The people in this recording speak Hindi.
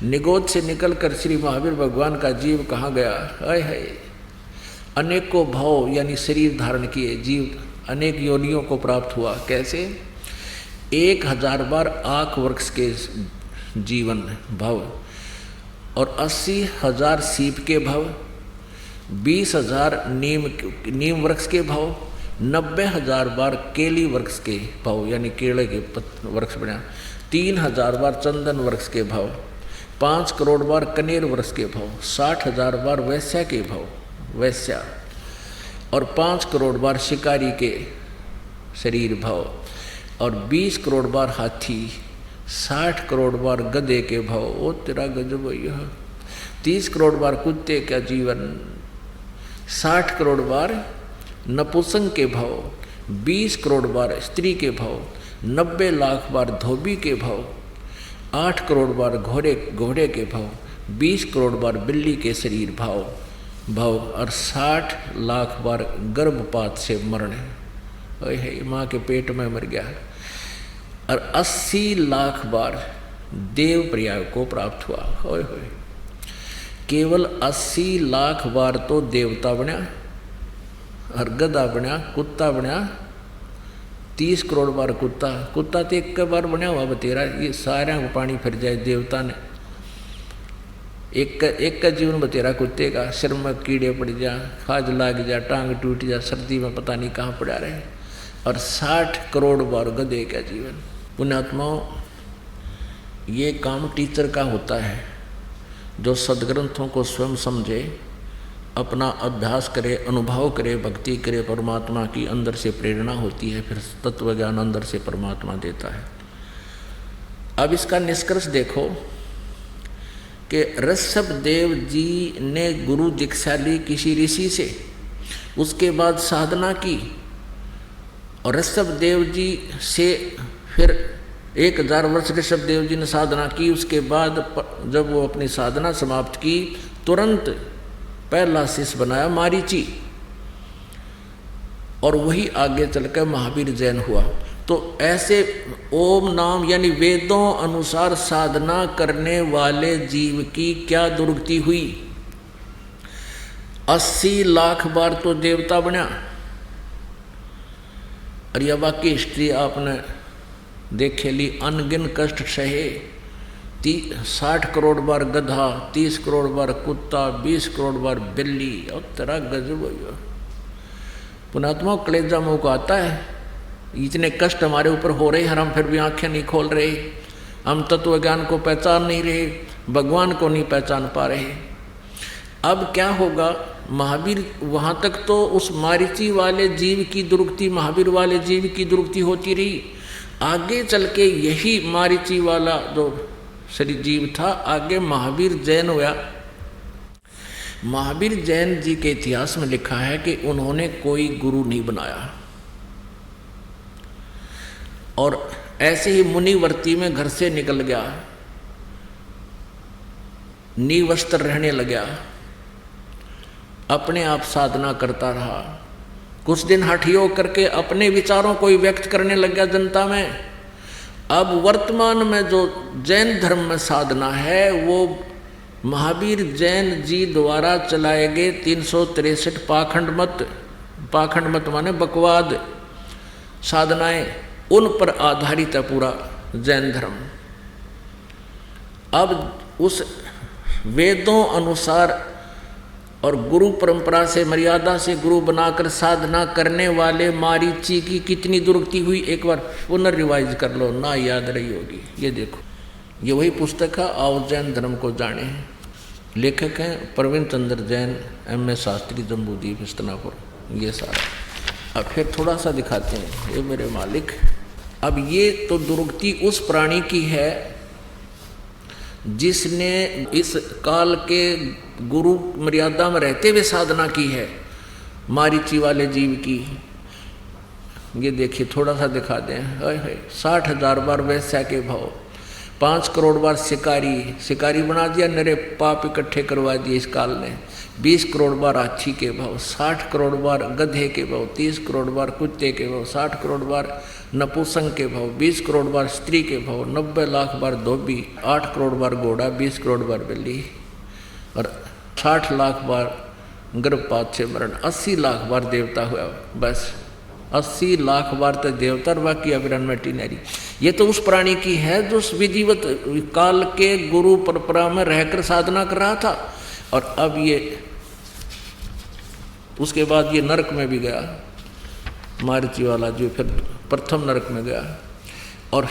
निगोद से निकलकर श्री महावीर भगवान का जीव कहाँ गया? हाय हाय, अनेकों भाव यानी शरीर धारण किए जीव अनेक योनियों को प्राप्त हुआ। कैसे? 1000 बार आँख वृक्ष के जीवन भव, और 80,000 सीप के भव, 20,000 नीम वृक्ष के भव, 90,000 बार केली वृक्ष के भव यानी केले के वृक्ष बना, 3,000 बार चंदन वृक्ष के भव, 5 करोड़ बार कनेर वृक्ष के भव, 60,000 बार वैश्या के भव वैश्या, और 5 करोड़ बार शिकारी के शरीर भव, और 20 करोड़ बार हाथी, 60 करोड़ बार गधे के भव। ओ तेरा गजब यह 30 करोड़ बार कुत्ते का जीवन, 60 करोड़ बार नपुंसक के भव, 20 करोड़ बार स्त्री के भव, 90 लाख बार धोबी के भव, 8 करोड़ बार घोड़े के भव, 20 करोड़ बार बिल्ली के शरीर भव, और 60 लाख बार गर्भपात से मरण। है माँ के पेट में मर गया, और 80 लाख बार देव प्रयाग को प्राप्त हुआ। होय होय, केवल 80 लाख बार तो देवता बना, और गधा बना, कुत्ता बना, 30 करोड़ बार कुत्ता तो एक बार बना हुआ बतेरा। ये सारा को पानी फिर जाए देवता ने, एक का जीवन बतेरा कुत्ते का, सिर में कीड़े पड़ जा, खाज लाग जा, टांग टूट जा, सर्दी में पता नहीं कहाँ पड़ा रहे, और 60 करोड़ बार गधे का जीवन। पुण्यात्माओं, ये काम टीचर का होता है, जो सदग्रंथों को स्वयं समझे, अपना अभ्यास करे, अनुभव करे, भक्ति करे, परमात्मा की अंदर से प्रेरणा होती है, फिर तत्व ज्ञान अंदर से परमात्मा देता है। अब इसका निष्कर्ष देखो कि ऋषभ देव जी ने गुरु दीक्षा ली किसी ऋषि से, उसके बाद साधना की, और ऋषभ देव जी से फिर 1000 वर्ष ऋषभ देव जी ने साधना की। उसके बाद जब वो अपनी साधना समाप्त की, तुरंत पहला शिष्य बनाया मारीची, और वही आगे चलकर महावीर जैन हुआ। तो ऐसे ओम नाम यानी वेदों अनुसार साधना करने वाले जीव की क्या दुर्गति हुई? 80 लाख बार तो देवता बना, और यह वाकई हिस्ट्री आपने देखे ली, अनगिन कष्ट सहे, 60 करोड़ बार गधा, 30 करोड़ बार कुत्ता, 20 करोड़ बार बिल्ली, और तेरा गजब हो। पुणात्मा कलेजा मुँह को आता है, इतने कष्ट हमारे ऊपर हो रहे हैं, हम फिर भी आंखें नहीं खोल रहे, हम तत्व ज्ञान को पहचान नहीं रहे, भगवान को नहीं पहचान पा रहे। अब क्या होगा? महावीर वहाँ तक तो उस मारीची वाले जीव की दुर्गति, महावीर वाले जीव की दुर्गति होती रही। आगे चल के यही मारीची वाला जो शरीर जीव था, आगे महावीर जैन हुआ। महावीर जैन जी के इतिहास में लिखा है कि उन्होंने कोई गुरु नहीं बनाया, और ऐसे ही मुनिवर्ती में घर से निकल गया, निवस्त्र रहने लगा, अपने आप साधना करता रहा। कुछ दिन हठयोग करके अपने विचारों को ही व्यक्त करने लग गया जनता में। अब वर्तमान में जो जैन धर्म में साधना है, वो महावीर जैन जी द्वारा चलाए गए 363 पाखंड मत माने बकवाद साधनाएं, उन पर आधारित है पूरा जैन धर्म। अब उस वेदों अनुसार और गुरु परंपरा से, मर्यादा से गुरु बनाकर साधना करने वाले मारीची की कितनी दुर्गति हुई, एक बार पुनर्रिवाइज कर लो, ना याद रही होगी। ये देखो, ये वही पुस्तक है, आओ जैन धर्म को जाने। लेखक हैं प्रवीण चंद्र जैन, M.A. शास्त्री, जम्बूद्वीप, हस्तिनापुर। ये सारा अब फिर थोड़ा सा दिखाते हैं, ये मेरे मालिक। अब ये तो दुर्गति उस प्राणी की है जिसने इस काल के गुरु मर्यादा में रहते हुए साधना की है, मारीची वाले जीव की। ये देखिए, थोड़ा सा दिखा दें। हाय हाय, 60,000 बार वैश्या के भाव, 5 करोड़ बार शिकारी बना दिया, नरे पाप इकट्ठे करवा दिए इस काल ने। 20 करोड़ बार हाथी के भाव, 60 करोड़ बार गधे के भाव, 30 करोड़ बार कुत्ते के भाव, 60 करोड़ बार नपुंसक के भाव, 20 करोड़ बार स्त्री के भाव, 90 लाख बार धोबी, 8 करोड़ बार घोड़ा, 20 करोड़ बार बिल्ली, और 60 लाख बार गर्भपात से मरण, 80 लाख बार देवता हुआ। बस 80 लाख बार तो देवता, और बाकी अविरन में टिनरी। ये तो उस प्राणी की है जो विधिवत काल के गुरु परंपरा में रहकर साधना कर रहा था, और अब ये उसके बाद ये नरक में भी गया, मारुति वाला जो फिर प्रथम नरक में गया, और